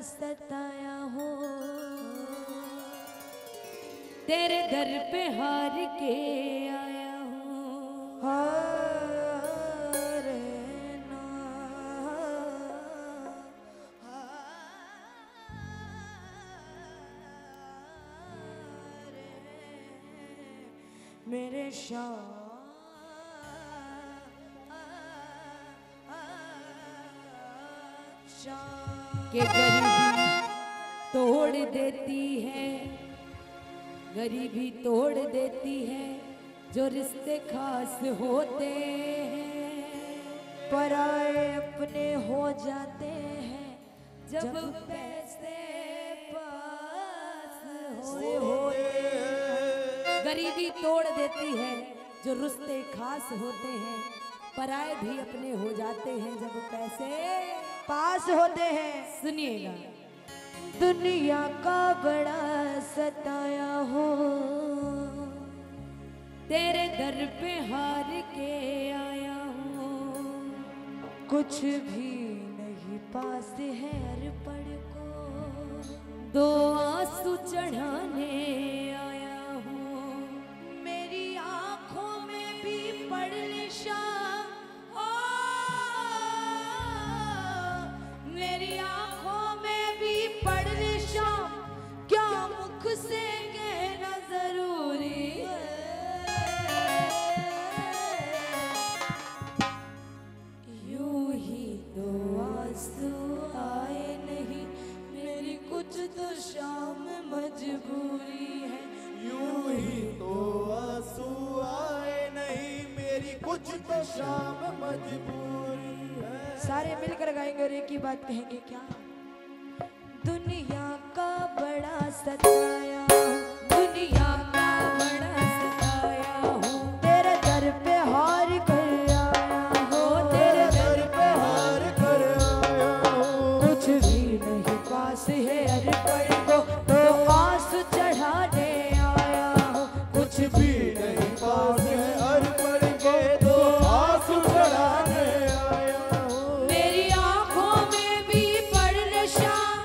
सताया हो, तेरे दर पे हार के आया हूँ। हारे ना हारे मेरे शाह के गरीबी तोड़ देती है, गरीबी तोड़ देती है जो रिश्ते खास होते हैं, पराए अपने हो जाते हैं जब पैसे पास होते हैं। गरीबी तोड़ देती है जो रिश्ते खास होते हैं, पराए भी अपने हो जाते हैं जब पैसे पास होते हैं। सुनिएगा। दुनिया का बड़ा सताया हो, तेरे दर पे हार के आया हूँ, कुछ भी नहीं पास है अरपड़ को, दो आंसू चढ़ाने आया हूँ। मेरी आंखों में भी पड़ निशान, मेरी आंखों में भी पड़ निशान, क्या मुख से कहना जरूरी है। यूं ही तो आंसू आए नहीं, मेरी कुछ तो शाम मजबूरी है। यूं ही तो आंसू आए नहीं, मेरी कुछ तो शाम मजबूरी है। सारे मिलकर गाएंगे और एक ही बात कहेंगे, क्या? दुनिया का बड़ा सताया हूँ, दुनिया का बड़ा सताया हूँ, तेरे दर पे हार कर आया हूँ, तेरे दर पे हार कर आया हूँ। कुछ भी नहीं पास है अरपड़ को, तो आंसू चढ़ाने आया हूँ। कुछ भी नहीं पास है अरपड़ को, तो आंसू चढ़ाने आया हूँ। मेरी आंखों में भी पड़ निशान,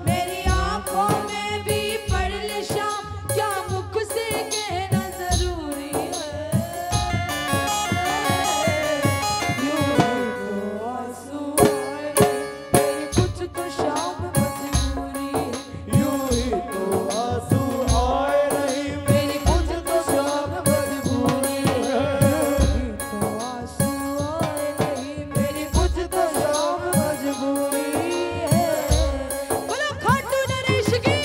मेरी आंखों में भी पड़ निशान, क्या मुख से कहना जरूरी है। यूं ही तो आंसू आए, मेरी कुछ तो शाम मजबूरी है। यूं ही तो आंसू आए नहीं, मेरी कुछ तो शाम मजबूरी है। यूं ही तो आंसू आए नहीं, मेरी कुछ तो शाम मजबूरी है। बोलो खाटू नरेश की।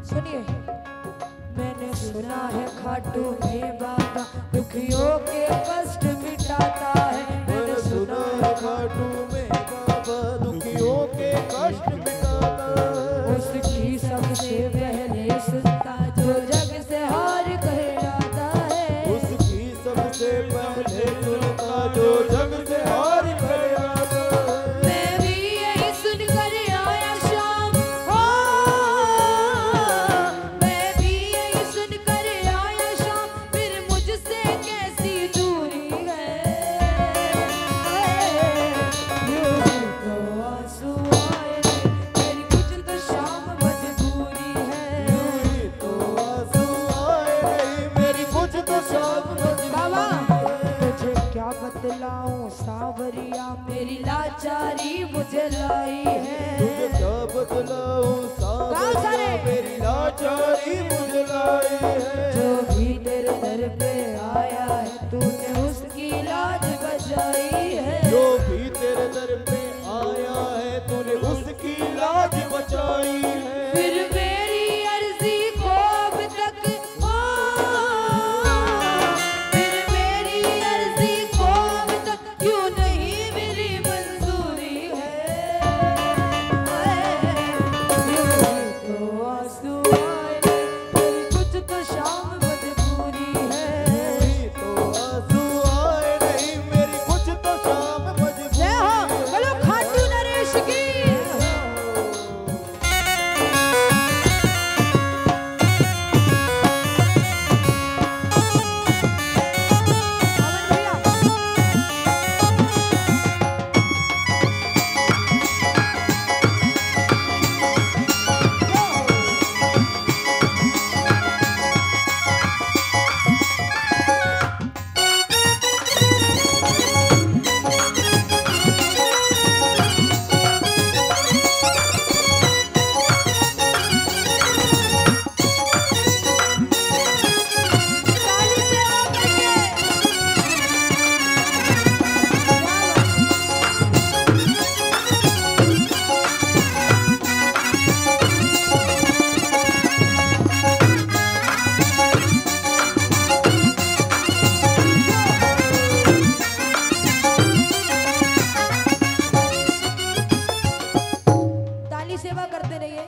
सुनिए, मैंने सुना है खाटू में बाबा दुखियों के कष्ट मिटाता है। मैंने सुना है खाटू में बाबा दुखियों के कष्ट मिटाता है। उसकी सबसे पहले सुनता जो जग से हार कर आता है, उसकी सबसे पहले सुनता जो जग से हार कर आता है। मैं भी यही सुनकर आया शाम, मैं भी यही सुनकर आया शाम, फिर मुझसे कैसी दूरी है। जलाई है। तुझे क्या बतलाऊं सावरिया मेरी लाचारी बुझलाई है। जो भी तेरे दर पे आया है तूने उसकी लाज बचाई है। जो भी तेरे दर पे आया है तूने उसकी लाज बचाई है। फिर मेरी अर्जी को अब तक फिर मेरी अर्जी को अब तक क्यों नहीं मिली मंजूरी है। तो आंसू आए मेरी कुछ तो शाम मजबूरी है। तो आंसू आए नहीं मेरी कुछ तो शाम मजबूरी। जय हो बोलो खाटू नरेश की। सेवा करते रहिए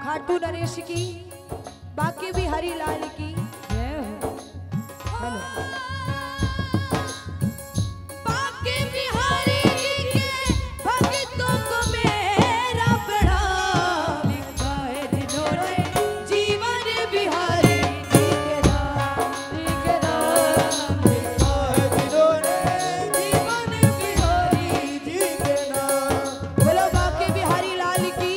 खाटू नरेश की, बाकी भी हरी लाल की। हेलो बाकी बिहारी जी के भक्तों को मेरा प्रणाम। लिखा है जिन्होंने जीवन बिहारी जी के नाम। लिखा है जिन्होंने जीवन बिहारी जी के नाम। बोलो बाकी बिहारी लाल की।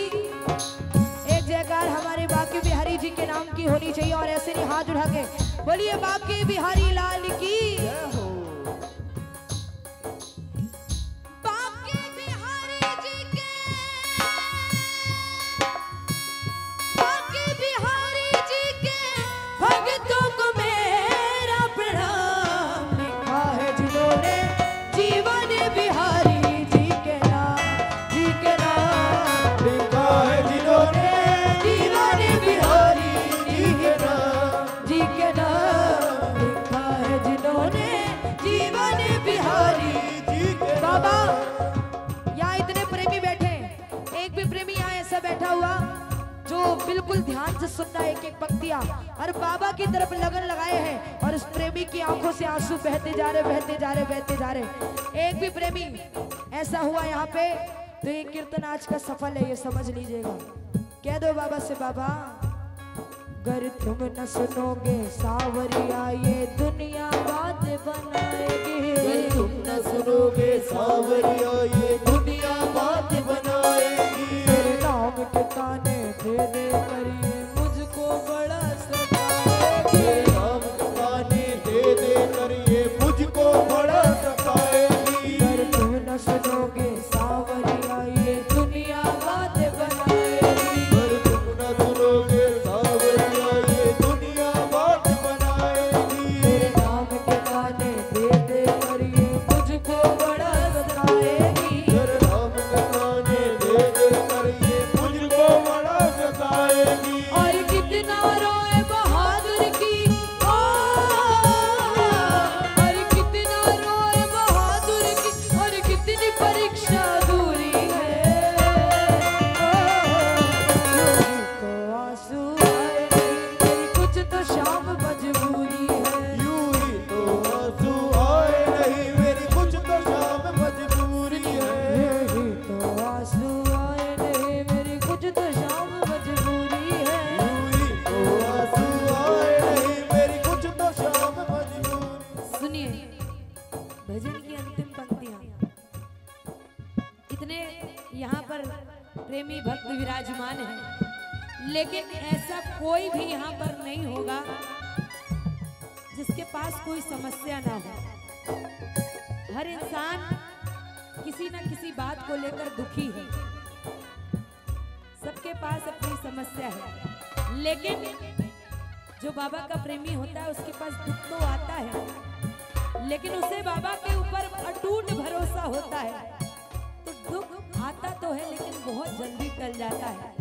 एक जयकार हमारे बाकी बिहारी जी के नाम की होनी चाहिए। और ऐसे नहीं हाथ उठा के बोलिए बाकी बिहारी लाल की। बाकी बिहारी जी के बाकी बिहारी जी के भक्तों को मेरा प्रणाम। लिखा है जिन्होंने जीवन बिहारी जी के नाम। जी के नाम लिखा है जिन्होंने जीवन बिहारी जी के नाम। जी के नाम। लिखा है जिन्होंने जीवन बिहारी जी के बाबा। यहाँ इतने प्रेमी बैठे हैं, एक भी प्रेमी यहाँ ऐसा बैठा हुआ जो बिल्कुल ध्यान से सुनना एक एक पंक्तियाँ और बाबा की तरफ लगन लगाए हैं और उस प्रेमी की आंखों से आंसू बहते जा रहे बहते जा रहे बहते जा रहे। एक भी प्रेमी ऐसा हुआ यहाँ पे तो ये कीर्तन आज का सफल है, ये समझ लीजिएगा। कह दो बाबा से बाबा अगर तुम न सुनोगे सावरिया ये दुनिया बात बनाएगी। अगर तुम न सुनोगे सावरिया ये दुनिया बात बनाएगी। तेरे नाम के ताने दे दे करिए मुझको बड़ा सताएगी। तेरे नाम के ताने दे दे कर ये मुझको बड़ा सताएगी। अगर तुम न सुनोगे सावरिया ये दुनिया बात बनाएगी। अगर तुम न सुनोगे सावरिया ये दुनिया बात बनाएगी। तेरे नाम के ताने दे दे करिए मुझको बड़ा सताएगी। तेरे नाम के ताने दे दे कर ये मुझको बड़ा सताएगी। और कितना रोए बहादुर की ओ, और कितना रोए बहादुर की और कितनी परीक्षा दूरी है। तो आंसू आए मेरी कुछ तो शाम मजबूरी है। यूं ही तो आंसू आए नहीं मेरी कुछ तो शाम मजबूरी है। तो आंसू आए नहीं मेरी कुछ तो शाम मजबूरी है। यूं ही तो आंसू आए नहीं मेरी कुछ तो शाम मजबूरी। सुनिए भजन की अंतिम पंक्तियां। इतने यहाँ पर प्रेमी भक्त विराजमान हैं, लेकिन ऐसा कोई भी यहाँ पर नहीं होगा जिसके पास कोई समस्या ना हो। हर इंसान किसी न किसी बात को लेकर दुखी है। सबके पास अपनी समस्या है, लेकिन जो बाबा का प्रेमी होता है उसके पास दुख तो आता है, लेकिन उसे बाबा के ऊपर अटूट भरोसा होता है। तो दुख आता तो है लेकिन बहुत जल्दी टल जाता है।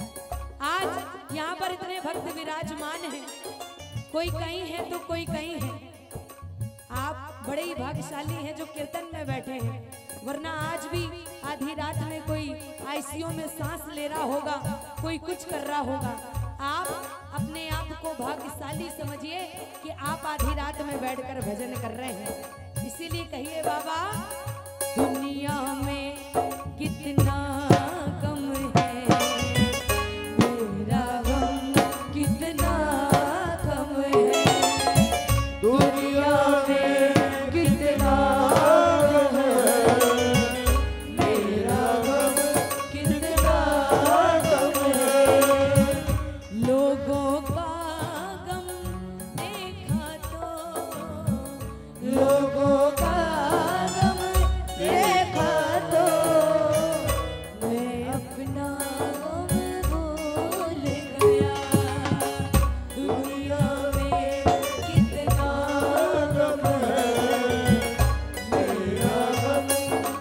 आज यहाँ पर इतने भक्त विराजमान हैं, कोई कहीं है तो कोई कहीं है। आप बड़े ही भाग्यशाली हैं जो कीर्तन में बैठे हैं, वरना आज भी आधी रात में कोई आईसीयू में सांस ले रहा होगा, कोई कुछ कर रहा होगा। आप अपने आप को भाग्यशाली समझिए कि आप आधी रात में बैठकर भजन कर रहे हैं। इसीलिए कहिए बाबा, दुनिया में कितना कम है मेरा गम, कितना कम है दुनिया में, कितना कम है मेरा गम, कितना कम है। लोगों का गम देखा तो, लोगों का गम देखा तो मैं अपना गम भूल गया। दुनिया में कितना गम है मेरा गम,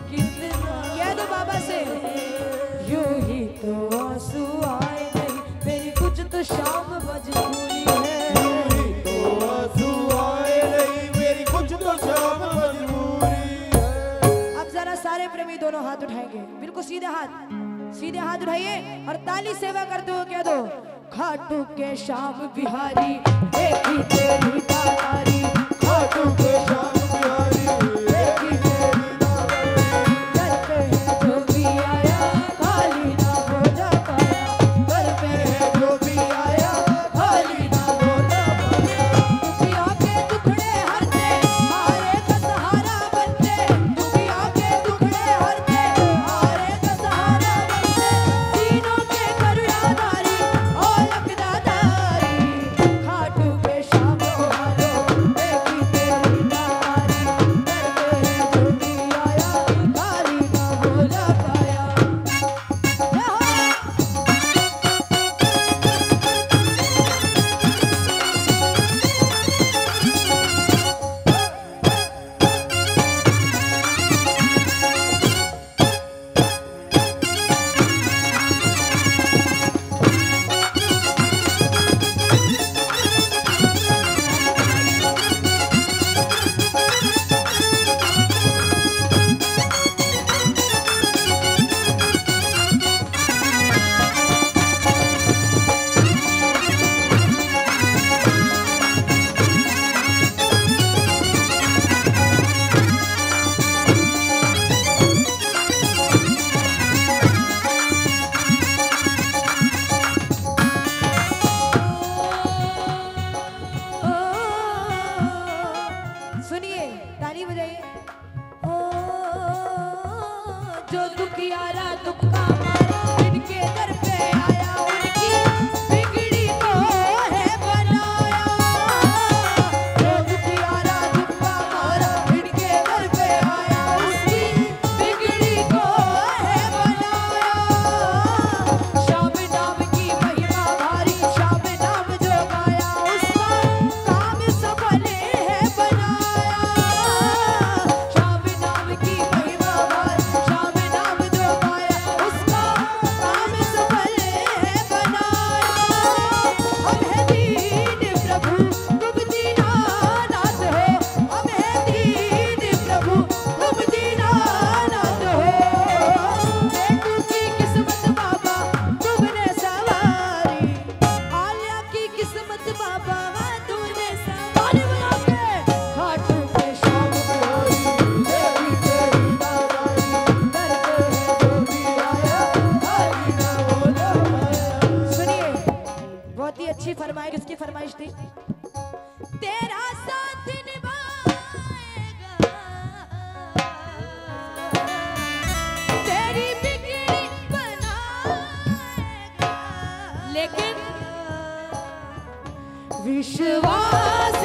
कितना। कह दो बाबा से, यूं ही तो आंसू आए नहीं मेरी कुछ तो शाम मजबूरी है। तो आंसू आए नहीं मेरी कुछ तो शाम मजबूरी है। अब जरा सारे प्रेमी दोनों हाथ उठाएंगे, बिल्कुल सीधे हाथ उठाइए और ताली सेवा करते हुए कह दो, खाटू के श्याम बिहारी देखी तेरी तारी, खाटू के श्याम बिहारी देखी तेरी तारी। घर पे है जो भी आया खाली ना हो जा पाया, घर पे है जो भी आया खाली ना हो जा पाया। दुखिया के दुखड़े हरते हारे का सहारा बनते, दुखिया के दुखड़े हरते हारे का सहारा बनते। तीनों के करुणाधारी और लखदाधारी, खाटू के श्याम बिहारी देखी तेरी तारी, घर पे है जो भी आया खाली ना हो जा पाया। जय हो। सुनिए, ताली बजाइए। ओ जो दुखियारा दुख का मारा इनके दर पे आया, उनकी बिगड़ी को है बनाया। जो दुखियारा दुख का मारा इनके दर पे आया, उसकी बिगड़ी को है बनाया। श्याम नाम की महिमा भारी, श्याम नाम जो गाया उसका काम सफल है बनाया। श्याम नाम की महिमा भारी, श्याम नाम जो गाया उसका काम सफल है बनाया। हम है दीन प्रभु तुम दीनानाथ हो, हम है दीन प्रभु तुम दीनानाथ हो। बेटू की किस्मत बाबा तुमने सवारी, आलिया की किस्मत बाबा तूने सवारी। बुला के खाटू के श्याम बिहारी देखी तेरी तारी, घर पे है जो भी आया खाली ना हो जा पाया। सुनिए, बहुत ही अच्छी फरमाइश, किसकी फरमाइश थी? तेरा साथ निभाएगा, तेरी बिगड़ी बनाएगा, लेकिन विश्वास